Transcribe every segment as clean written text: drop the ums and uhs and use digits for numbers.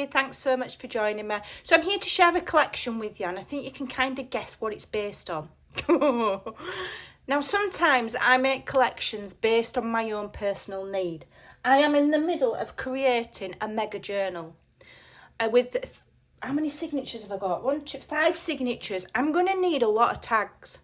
everybody, thanks so much for joining me. So I'm here to share a collection with you, and I think you can kind of guess what it's based on. Now, sometimes I make collections based on my own personal need. I am in the middle of creating a mega journal with, how many signatures have I got? 1, 2, 5 signatures. I'm going to need a lot of tags.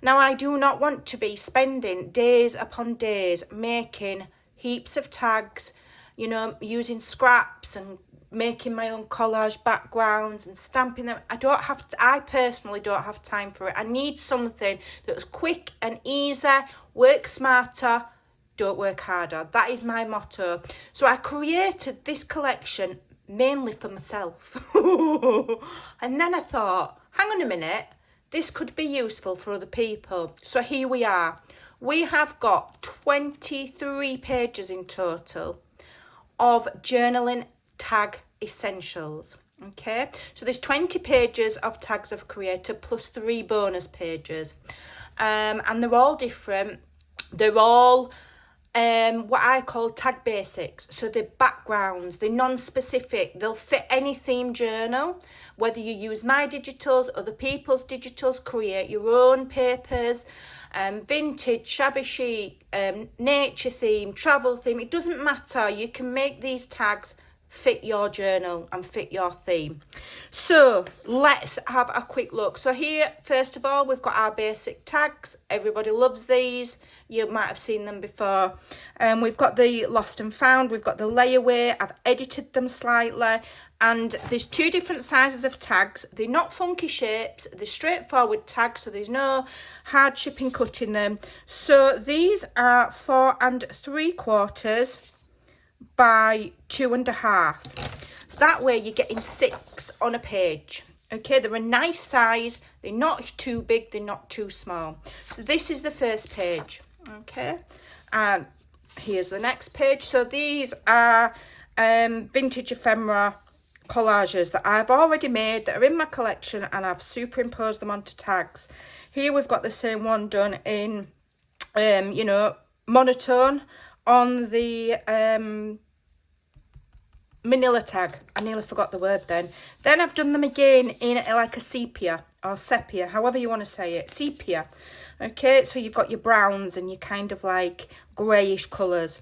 Now, I do not want to be spending days upon days making heaps of tags, you know, using scraps and making my own collage backgrounds and stamping them. I personally don't have time for it. I need something that's quick and easy, work smarter, don't work harder. That is my motto. So I created this collection mainly for myself. And then I thought, hang on a minute, this could be useful for other people. So here we are. We have got 23 pages in total of journaling tag essentials. Okay, so there's 20 pages of tags I've created plus 3 bonus pages. And they're all different. They're all what I call tag basics. So they're backgrounds, they're non-specific, they'll fit any theme journal, whether you use my digitals, other people's digitals, create your own papers, vintage, shabby chic, nature theme, travel theme, it doesn't matter. You can make these tags fit your journal and fit your theme. So let's have a quick look. So here, first of all, we've got our basic tags. Everybody loves these. You might have seen them before. We've got the lost and found. We've got the layaway. I've edited them slightly. And there's 2 different sizes of tags. They're not funky shapes. They're straightforward tags, so there's no hardship in cutting them. So these are 4 3/4 by 2 1/2. So that way you're getting 6 on a page. Okay, they're a nice size. They're not too big. They're not too small. So this is the first page. Okay, and here's the next page. So these are vintage ephemera collages that I've already made that are in my collection, and I've superimposed them onto tags. Here we've got the same one done in you know, monotone on the manila tag. I nearly forgot the word then. Then I've done them again in like a sepia or sepia, however you want to say it, sepia. Okay, so you've got your browns and your kind of like greyish colours.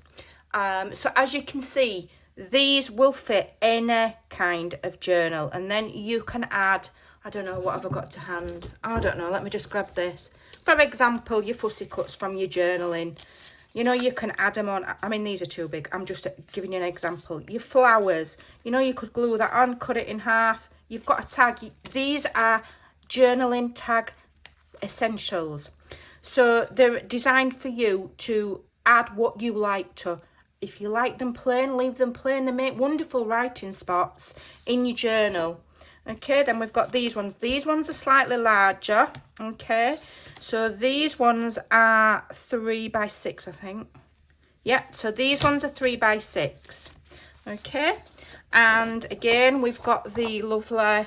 So as you can see, these will fit any kind of journal, and then you can add, I don't know, what have I got to hand? I don't know, let me just grab this. For example, your fussy cuts from your journaling. You know, you can add them on. I mean, these are too big. I'm just giving you an example. Your flowers, you know, you could glue that on, cut it in half. You've got a tag. These are journaling tag essentials. So they're designed for you to add what you like to. If you like them plain, leave them plain. They make wonderful writing spots in your journal. Okay, then we've got these ones. These ones are slightly larger. Okay, so these ones are 3 by 6, I think. Yeah, so these ones are 3 by 6. Okay, and again, we've got the lovely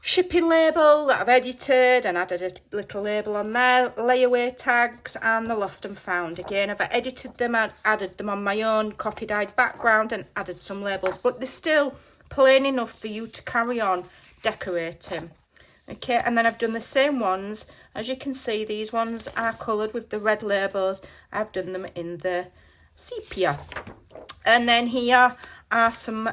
shipping label that I've edited and added a little label on there, layaway tags, and the lost and found. Again, I've edited them and added them on my own coffee dyed background and added some labels, but they're still plain enough for you to carry on decorating. Okay, and then I've done the same ones. As you can see, these ones are coloured with the red labels. I've done them in the sepia. And then here are some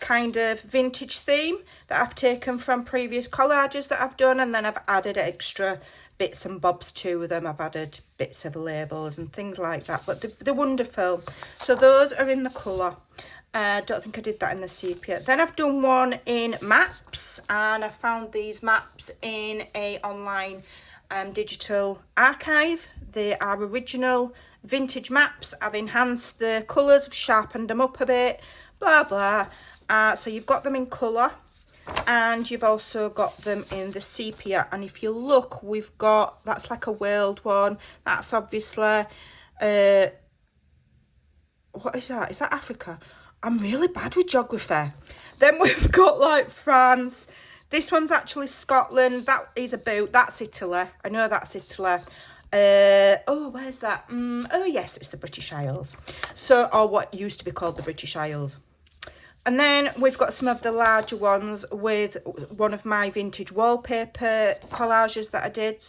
kind of vintage theme that I've taken from previous collages that I've done, and then I've added extra bits and bobs to them. I've added bits of labels and things like that, but they're wonderful. So those are in the colour. I don't think I did that in the sepia. Then I've done one in maps, and I found these maps in a online digital archive. They are original vintage maps. I've enhanced the colours, I've sharpened them up a bit, blah blah. So you've got them in colour, and you've also got them in the sepia. And if you look, we've got, that's like a world one. That's obviously what is that? Is that Africa? I'm really bad with geography. Then we've got like France. This one's actually Scotland. That is a boat. That's Italy. I know that's Italy. Oh, where's that? Oh yes, it's the British Isles. So, or what used to be called the British Isles. And then we've got some of the larger ones with one of my vintage wallpaper collages that I did.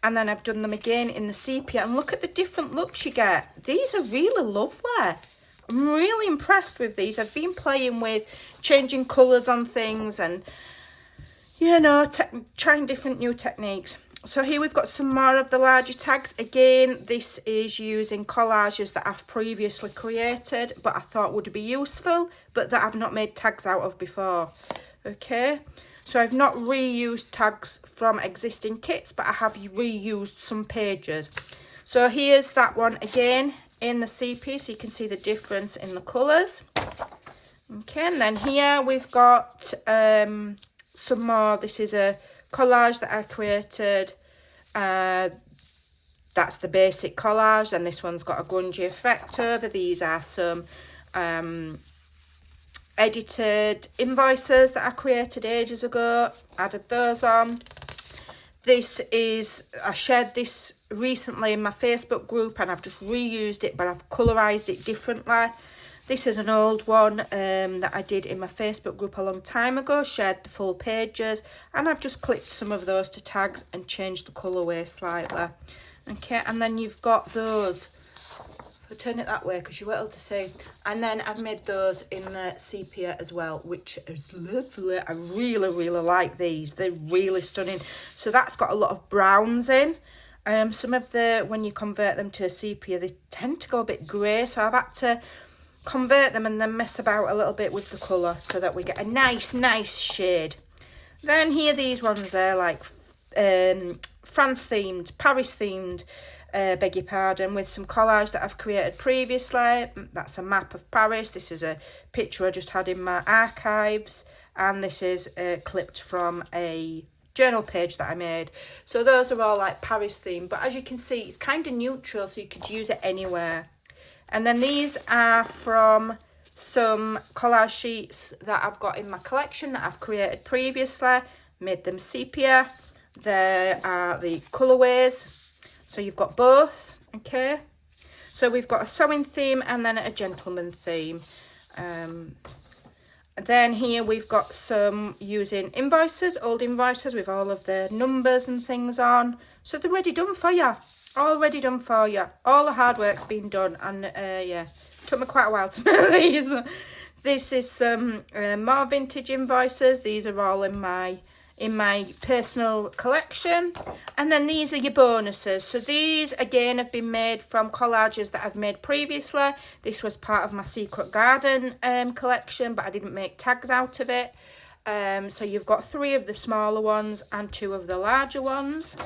And then I've done them again in the sepia. And look at the different looks you get. These are really lovely. I'm really impressed with these. I've been playing with changing colours on things and, you know, trying different new techniques. So here we've got some more of the larger tags. Again, this is using collages that I've previously created, but I thought would be useful, but that I've not made tags out of before. Okay, so I've not reused tags from existing kits, but I have reused some pages. So here's that one again in the sepia, so you can see the difference in the colours. Okay, and then here we've got some more. This is a collage that I created. That's the basic collage, and this one's got a grungy effect over. These are some edited invoices that I created ages ago. Added those on. This is, I shared this recently in my Facebook group and I've just reused it, but I've colorised it differently. This is an old one that I did in my Facebook group a long time ago, shared the full pages, and I've just clipped some of those to tags and changed the colourway slightly. Okay, and then you've got those. I'll turn it that way because you were able to see. And then I've made those in the sepia as well, which is lovely. I really, really like these. They're really stunning. So that's got a lot of browns in. Some of the, when you convert them to sepia, they tend to go a bit grey. So I've had to convert them and then mess about a little bit with the colour so that we get a nice shade. Then here these ones are like France themed, Paris themed, beg your pardon, with some collage that I've created previously. That's a map of Paris. This is a picture I just had in my archives, and this is clipped from a journal page that I made. So those are all like Paris themed, but as you can see it's kind of neutral, so you could use it anywhere. And then these are from some collage sheets that I've got in my collection that I've created previously, made them sepia. There are the colourways, so you've got both. Okay, so we've got a sewing theme and then a gentleman theme. Then here we've got some using invoices, old invoices with all of the numbers and things on, so they're ready done for you. Already done for you. All the hard work's been done, and yeah, took me quite a while to make these. This is some more vintage invoices. These are all in my personal collection. And then these are your bonuses. So these again have been made from collages that I've made previously. This was part of my Secret Garden collection, but I didn't make tags out of it. So you've got 3 of the smaller ones and 2 of the larger ones.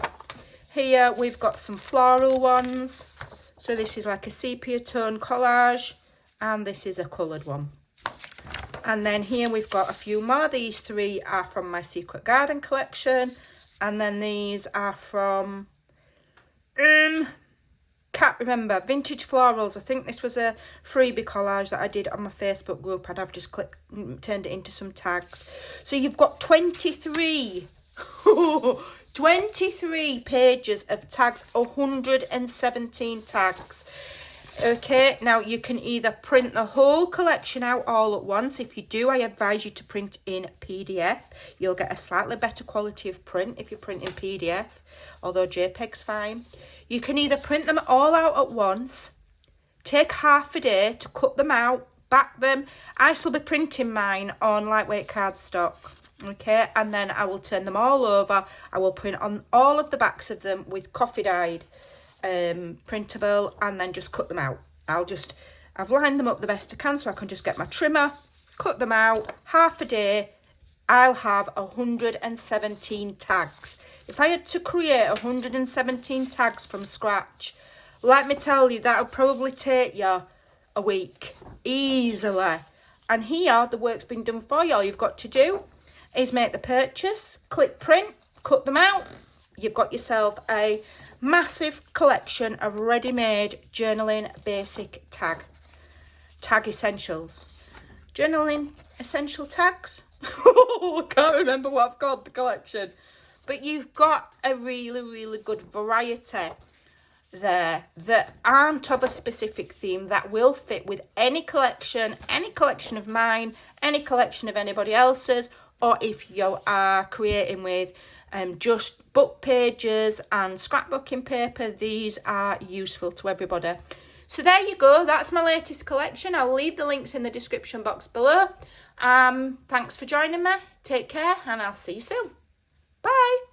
Here we've got some floral ones. So this is like a sepia tone collage, and this is a coloured one. And then here we've got a few more. These 3 are from my Secret Garden collection, and then these are from can't remember, Vintage Florals. I think this was a freebie collage that I did on my Facebook group, and I've just turned it into some tags. So you've got 23 23 pages of tags, 117 tags. Okay, now you can either print the whole collection out all at once. If you do, I advise you to print in PDF. You'll get a slightly better quality of print if you print in PDF, although JPEG's fine. You can either print them all out at once, take half a day to cut them out, back them. I shall be printing mine on lightweight cardstock. Okay, and then I will turn them all over. I will print on all of the backs of them with coffee dyed printable, and then just cut them out. I've lined them up the best I can, so I can just get my trimmer, cut them out. Half a day, I'll have 117 tags. If I had to create 117 tags from scratch, let me tell you, that would probably take you a week easily. And here the work's been done for you. All you've got to do is make the purchase, click print, cut them out. You've got yourself a massive collection of ready-made journaling basic tag essentials. Journaling essential tags. I can't remember what I've called the collection. But you've got a really, really good variety there that aren't of a specific theme that will fit with any collection of mine, any collection of anybody else's, or if you are creating with just book pages and scrapbooking paper, these are useful to everybody. So there you go, that's my latest collection. I'll leave the links in the description box below. Thanks for joining me, take care, and I'll see you soon. Bye.